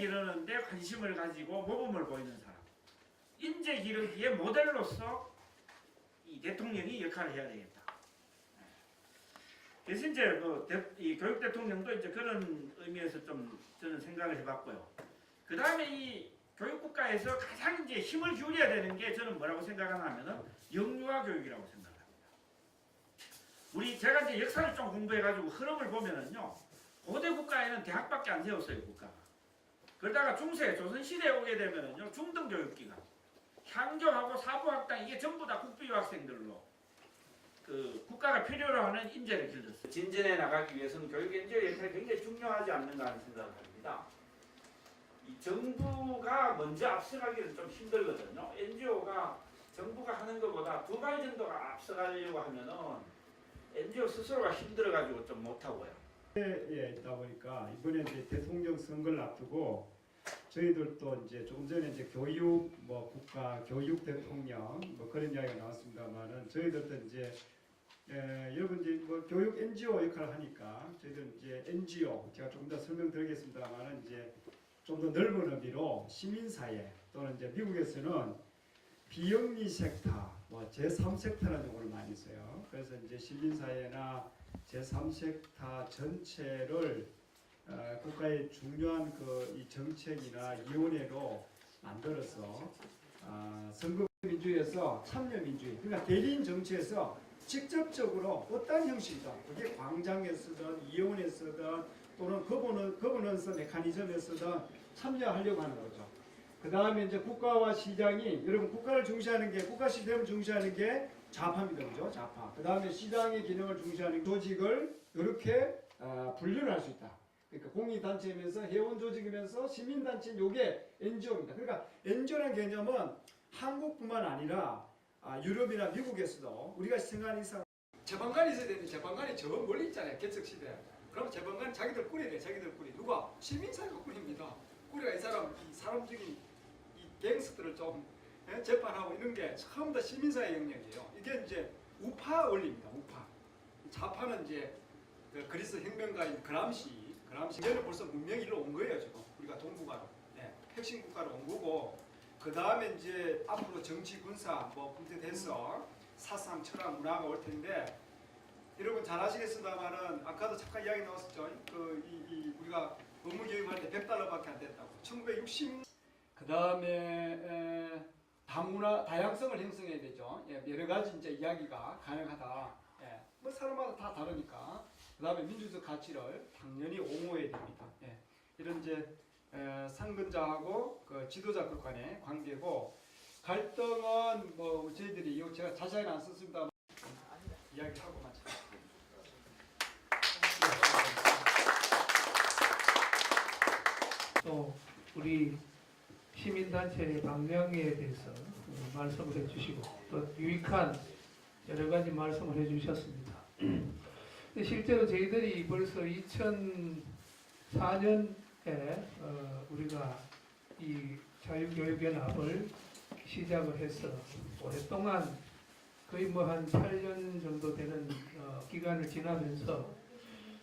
기르는 데 관심을 가지고 모범을 보이는 사람. 인재 기르기의 모델로서 이 대통령이 역할을 해야 되겠다. 그래서 이제 이 교육 대통령도 이제 그런 의미에서 좀 저는 생각을 해봤고요. 그 다음에 이 교육국가에서 가장 이제 힘을 기울여야 되는 게 저는 뭐라고 생각하냐면은 영유아 교육이라고 생각합니다. 제가 이제 역사를 좀 공부해가지고 흐름을 보면은요, 고대 국가에는 대학밖에 안 세웠어요, 국가가. 그러다가 중세, 조선시대에 오게 되면은요, 중등교육기관, 향교하고 사부학당, 이게 전부 다 국비유학생들로 국가가 필요로 하는 인재를 길렀어요. 진전해 나가기 위해서는 교육 NGO의 역할이 굉장히 중요하지 않는가 하는 생각을 합니다. 이 정부가 먼저 앞서가기는 좀 힘들거든요. NGO가 정부가 하는 것보다 2발 정도가 앞서가려고 하면은 NGO 스스로가 힘들어가지고 좀 못하고요. 예, 있다 보니까 이번에 이제 대통령 선거를 앞두고 저희들도 이제 조금 전에 이제 교육 국가 교육 대통령 그런 이야기가 나왔습니다만은 저희들도 이제 여러분 이제 교육 NGO 역할을 하니까 저희들 이제 NGO 제가 조금 더 설명드리겠습니다만은 이제 좀 더 넓은 의미로 시민사회 또는 이제 미국에서는 비영리 섹터 제3섹터라는 용어를 많이 써요. 그래서 이제 시민사회나 제3섹터 전체를 국가의 중요한 이 정책이나 위원회로 만들어서 선거민주에서 참여민주주의, 그러니까 대리인 정치에서 직접적으로 어떤 형식이든 그게 광장에서든 위원회에서든 또는 거버넌스 메커니즘에서든 참여하려고 하는 거죠. 그 다음에 이제 국가와 시장이, 여러분 국가를 중시하는 게, 국가 시스템을 중시하는 게 좌파입니다. 그죠? 좌파. 그 다음에 시장의 기능을 중시하는 조직을 이렇게 분류를 할 수 있다. 그러니까 공익단체이면서 회원조직이면서 시민단체인 요게 NGO입니다. 그러니까 NGO라는 개념은 한국뿐만 아니라 유럽이나 미국에서도 우리가 생각하는 이상 재판관이 있어야 되는데 재판관이 저 멀리 있잖아요. 개척시대. 그럼 재판관 자기들 꾸려야 돼. 자기들 꾸리. 누가? 시민사회가 꾸립니다. 꾸리가 이 사람적인 이 갱스들을 좀 재판하고 이런 게 처음 다 시민사회 영역이에요. 이게 이제 우파 원리입니다. 우파. 좌파는 이제 그리스 혁명가인 그람시 이제는 벌써 문명이 일로 온 거예요. 지금 우리가 동북아로 혁신 국가로 온 거고, 그 다음에 이제 앞으로 정치 군사 그렇게 돼서 사상 철학 문화가 올 텐데, 여러분 잘 아시겠습니다만은 아까도 잠깐 이야기 나왔었죠. 우리가 의무교육할 때 $100밖에 안 됐다고. 1960. 그 다음에 다양성을 형성해야 되죠. 여러 가지 이제 이야기가 가능하다. 사람마다 다 다르니까. 그 다음에 민주적 가치를 당연히 옹호해야 됩니다. 이런 이제 상근자하고 그 지도자 간의 관계고, 갈등은 저희들이 제가 자세히는 안 썼습니다. 이야기하고 마쳐. 또 우리 시민단체의 방향에 대해서 말씀을 해주시고 또 유익한 여러 가지 말씀을 해주셨습니다. 실제로 저희들이 벌써 2004년에 우리가 이 자유교육연합을 시작을 해서 오랫동안 거의 한 8년 정도 되는 기간을 지나면서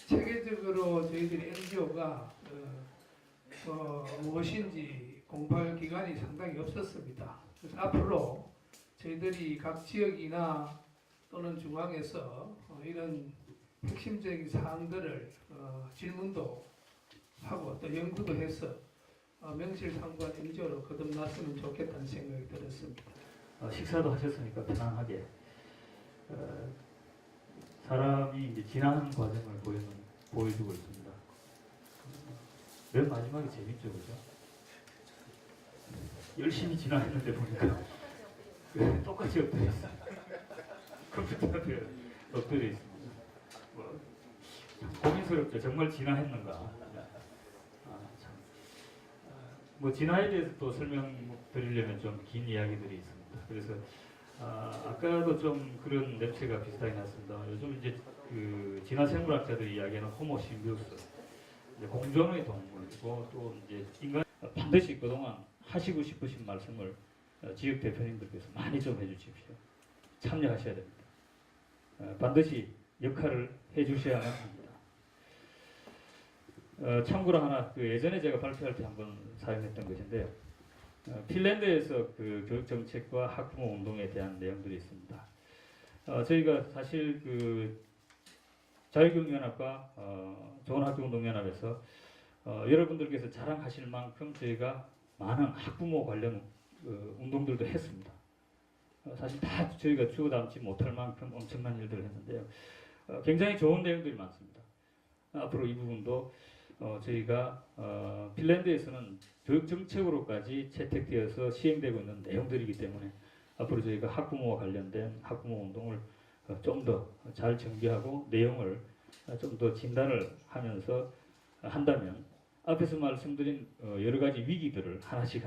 체계적으로 저희들이 NGO가 무엇인지 공부할 기간이 상당히 없었습니다. 그래서 앞으로 저희들이 각 지역이나 또는 중앙에서 이런 핵심적인 사항들을 질문도 하고 또 연구도 해서 명실상부한 NGO로 거듭났으면 좋겠다는 생각이 들었습니다. 식사도 하셨으니까 편안하게 사람이 이제 지나는 과정을 보여주고 있습니다. 맨 마지막에 재밌죠, 그죠? 열심히 지나했는데 보니까 똑같이 엎드려 있어요. 컴퓨터 앞에 엎드려 있습니다. 고민스럽죠. 정말 진화했는가? 진화에 대해서 또 설명드리려면 좀 긴 이야기들이 있습니다. 그래서 아까도 좀 그런 냄새가 비슷하게 났습니다. 요즘 이제 그 진화 생물학자들이 이야기하는 호모 심비우스, 공존의 동물이고 또 이제 인간 반드시 그동안 하시고 싶으신 말씀을 지역 대표님들께서 많이 좀 해주십시오. 참여하셔야 됩니다. 반드시 역할을 해주셔야만 합니다. 참고로 하나 그 예전에 제가 발표할 때 한번 사용했던 것인데요. 핀란드에서 그 교육 정책과 학부모 운동에 대한 내용들이 있습니다. 저희가 사실 그 자유교육연합과 좋은학교운동연합에서 여러분들께서 자랑하실 만큼 저희가 많은 학부모 관련 운동들도 했습니다. 사실 다 저희가 주워 담지 못할 만큼 엄청난 일들을 했는데요. 굉장히 좋은 내용들이 많습니다. 앞으로 이 부분도 저희가 핀란드에서는 교육 정책으로까지 채택되어서 시행되고 있는 내용들이기 때문에 앞으로 저희가 학부모와 관련된 학부모 운동을 좀 더 잘 정비하고 내용을 좀 더 진단을 하면서 한다면 앞에서 말씀드린 여러 가지 위기들을 하나씩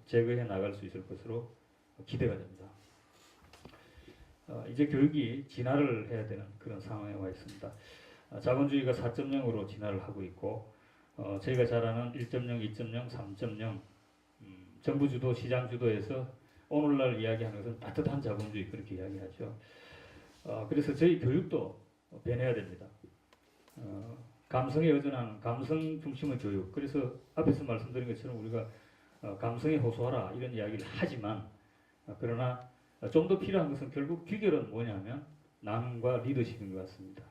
제거해 나갈 수 있을 것으로 기대가 됩니다. 이제 교육이 진화를 해야 되는 그런 상황에 와 있습니다. 자본주의가 4.0으로 진화를 하고 있고 저희가 잘 아는 1.0, 2.0, 3.0 정부 주도, 시장 주도에서 오늘날 이야기하는 것은 따뜻한 자본주의 그렇게 이야기하죠. 그래서 저희 교육도 변해야 됩니다. 감성에 의존하는 감성 중심의 교육. 그래서 앞에서 말씀드린 것처럼 우리가 감성에 호소하라 이런 이야기를 하지만 그러나 좀 더 필요한 것은 결국 귀결은 뭐냐면 나눔과 리더십인 것 같습니다.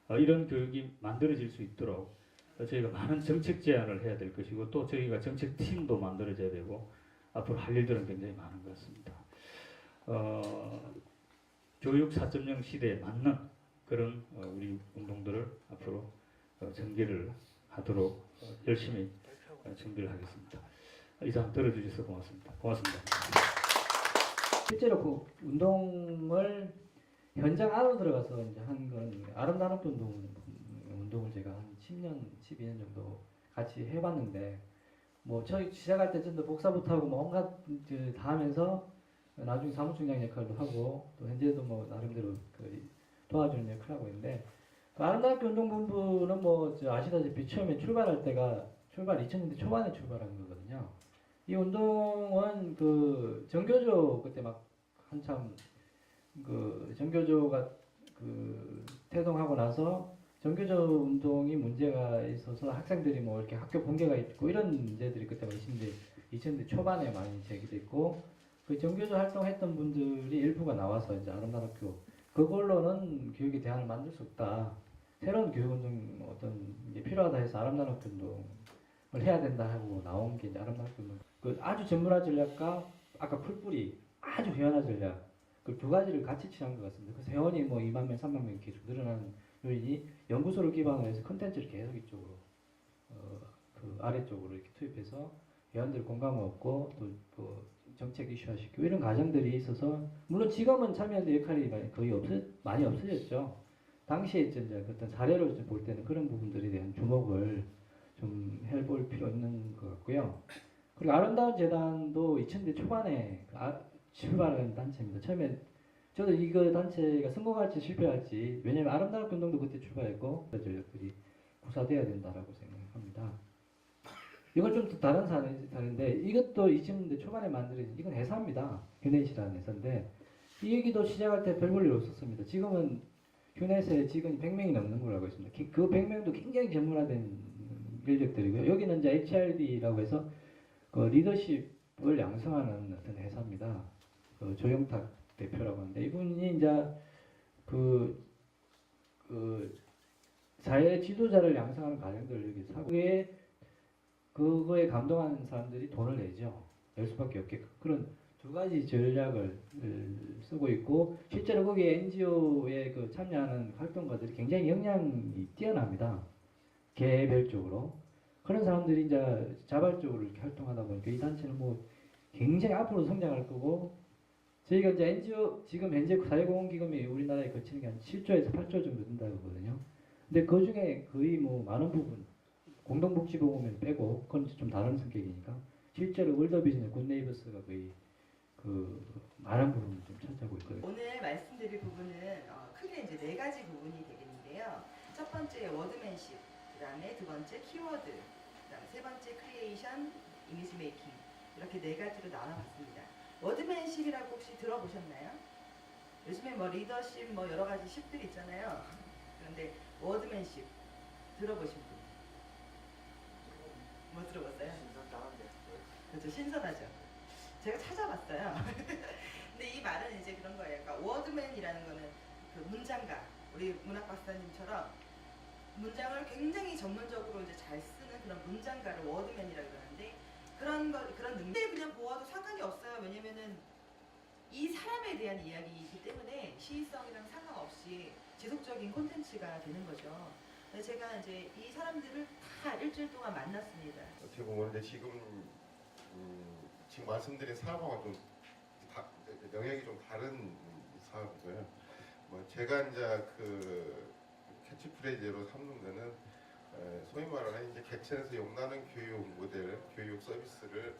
이런 교육이 만들어질 수 있도록 저희가 많은 정책 제안을 해야 될 것이고 또 저희가 정책팀도 만들어져야 되고 앞으로 할 일들은 굉장히 많은 것 같습니다. 교육 4.0 시대에 맞는 그런 우리 운동들을 앞으로 전개를 하도록 열심히 준비를 하겠습니다. 이상 들어주셔서 고맙습니다. 고맙습니다. 실제로 그 운동을 현장 안으로 들어가서 이제 한 건 아름다운 학교 운동을 제가 한 10년, 12년 정도 같이 해봤는데 뭐 저희 시작할 때 좀 더 복사부터 하고 뭐 온갖 다 하면서 나중에 사무총장 역할도 하고 또 현재도 뭐 나름대로 그 도와주는 역할을 하고 있는데 그 아름다운 학교 운동본부는 뭐 아시다시피 처음에 출발 2000년대 초반에 출발한 거거든요. 이 운동은 그 정교조 그때 막 한참 그 정교조가 그 태동하고 나서 정교조 운동이 문제가 있어서 학생들이 뭐 이렇게 학교 붕괴가 있고 이런 문제들이 그때 2000년대 초반에 많이 제기됐고 그 정교조 활동했던 분들이 일부가 나와서 이제 아름다운 학교 그걸로는 교육의 대안을 만들 수 없다. 새로운 교육 운동 어떤 게 필요하다 해서 아름다운 학교 운동을 해야 된다 하고 나온 게 이제 아름다운 학교 운동. 그 아주 전문화 전략과 아까 풀뿌리 아주 회원화 전략 그 두 가지를 같이 취한 것 같습니다. 그 회원이 뭐 2만 명, 3만 명 계속 늘어나는 요인이 연구소를 기반으로 해서 컨텐츠를 계속 이쪽으로 그 아래쪽으로 이렇게 투입해서 회원들 공감을 얻고 또 정책 이슈화시키고 이런 과정들이 있어서 물론 지금은 참여연대 역할이 거의 많이 없어졌죠. 당시에 이제 어떤 사례로 볼 때는 그런 부분들에 대한 주목을 좀 해볼 필요 있는 것 같고요. 그리고 아름다운 재단도 2000대 초반에 출발한 단체입니다. 처음에 저도 이거 단체가 성공할지 실패할지 왜냐면 아름다운 운동도 그때 출발했고 전략들이 구사돼야 된다라고 생각합니다. 이건 좀 다른 사례인데 이것도 2000년대 초반에 만들어진 이건 회사입니다. 휴넷이라는 회사인데 이 얘기도 시작할 때 별 볼 일 없었습니다. 지금은 휴넷에 직원이 100명이 넘는 걸로 알고 있습니다. 그 100명도 굉장히 전문화된 인력들이고요. 여기는 이제 HRD라고 해서 그 리더십을 양성하는 어떤 회사입니다. 그 조영탁 대표라고 하는데 이분이 이제 그 사회 지도자를 양성하는 과정들을 여기서 하고 그거에 감동하는 사람들이 돈을 내죠. 낼 수밖에 없게 그런 두 가지 전략을 쓰고 있고 실제로 거기에 NGO에 그 참여하는 활동가들이 굉장히 역량이 뛰어납니다. 개별적으로 그런 사람들이 이제 자발적으로 이렇게 활동하다 보니까 이 단체는 뭐 굉장히 앞으로 성장할 거고 저희가 이제 NGO 지금 현재 사회공헌기금이 우리나라에 거치는 게 한 7조에서 8조 정도 된다고 하거든요. 근데 그 중에 거의 뭐 많은 부분 공동복지보험을 빼고 그건 좀 다른 성격이니까 실제로 월드비즈니스 굿네이버스가 거의 그 많은 부분을 좀 차지하고 있거든요. 오늘 말씀드릴 부분은 크게 이제 4가지 부분이 되겠는데요. 첫 번째 워드맨십, 그다음에 두 번째 키워드, 그다음에 세 번째 크리에이션, 이미지 메이킹 이렇게 4가지로 나눠봤습니다. 워드맨십이라고 혹시 들어보셨나요? 요즘에 뭐 리더십 뭐 여러 가지 십들이 있잖아요. 그런데 워드맨십 들어보신 분? 못 들어봤어요? 그렇죠. 신선하죠. 제가 찾아봤어요. 근데 이 말은 이제 그런 거예요. 그러니까 워드맨이라는 거는 그 문장가, 우리 문학 박사님처럼 문장을 굉장히 전문적으로 이제 잘 쓰는 그런 문장가를 워드맨이라고 그러는데 그런 능력을 그냥 보아도 상관이 없어요. 왜냐면은 이 사람에 대한 이야기이기 때문에 시의성이랑 상관없이 지속적인 콘텐츠가 되는 거죠. 근데 제가 이제 이 사람들을 다 일주일 동안 만났습니다. 어떻게 보면 이제 지금 말씀드린 사업하고 좀 영역이 좀 다른 사업이고요. 뭐 제가 이제 그 캐치프레이즈로 삼는 거는 소위 말하는 이제 개천에서 용나는 교육 모델, 교육 서비스를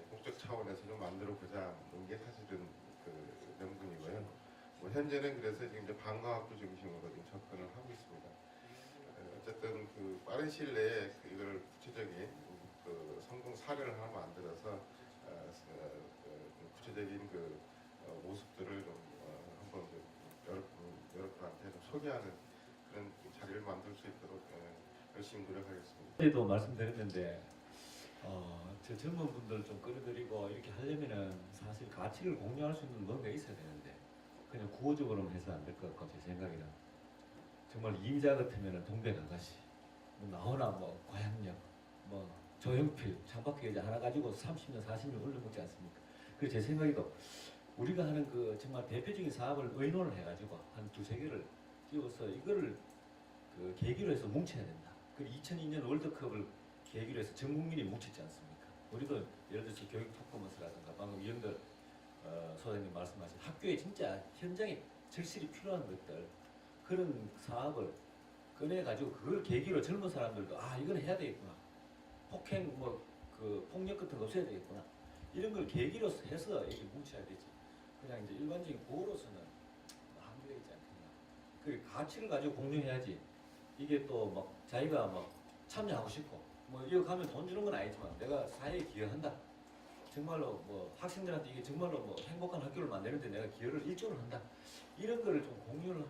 국적 차원에서 좀 만들어 보자는 게 사실은 그 명분이고요. 뭐 현재는 그래서 지금 이제 방과학교 중심으로 지금 접근을 하고 있습니다. 어쨌든 그 빠른 시일 내에 이걸 구체적인 그 성공 사례를 하나 만들어서 구체적인 그 모습들을 좀 한번 여러분한테 좀 소개하는 그런 자리를 만들 수 있도록 열심히 노력하겠습니다. 그때도 말씀드렸는데 저 젊은 분들 좀 끌어들이고 이렇게 하려면은 사실 가치를 공유할 수 있는 뭔가 있어야 되는데 그냥 구호적으로만 해서 안 될 것 같고 제 생각에는 정말 이미자 같으면은 동백아가씨 뭐 나오나 뭐 과양력 뭐 조용필 창밖에 여자 하나 가지고 30년 40년 올려먹지 않습니까? 그래서 제 생각에도 우리가 하는 그 정말 대표적인 사업을 의논을 해가지고 한 두세 개를 띄워서 이거를 그 계기로 해서 뭉쳐야 된다. 그리고 2002년 월드컵을 계기로 해서 전 국민이 뭉쳤지 않습니까? 우리도 예를 들어서 교육 퍼포먼스라든가 방금 이영들 소장님 말씀하신 학교에 진짜 현장에 절실히 필요한 것들 그런 사업을 꺼내가지고 그걸 계기로 젊은 사람들도 아 이건 해야 되겠구나. 폭행 뭐 그 폭력 같은 거 없애야 되겠구나. 이런 걸 계기로 해서 이게 뭉쳐야 되지. 그냥 이제 일반적인 구호로서는 한계가 있지 않겠나. 그 가치를 가지고 공유해야지. 이게 또 막 자기가 막 참여하고 싶고 뭐 이거 가면 돈 주는 건 아니지만 내가 사회에 기여한다. 정말로 뭐 학생들한테 이게 정말로 뭐 행복한 학교를 만드는데 내가 기여를 일조를 한다. 이런 거를 좀 공유를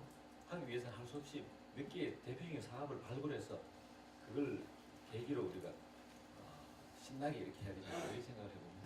하기 위해서는 할 수 없이 몇 개의 대표적인 사업을 발굴해서 그걸 계기로 우리가 신나게 이렇게 해야 되지 않나 이렇게 생각을 해봅니다.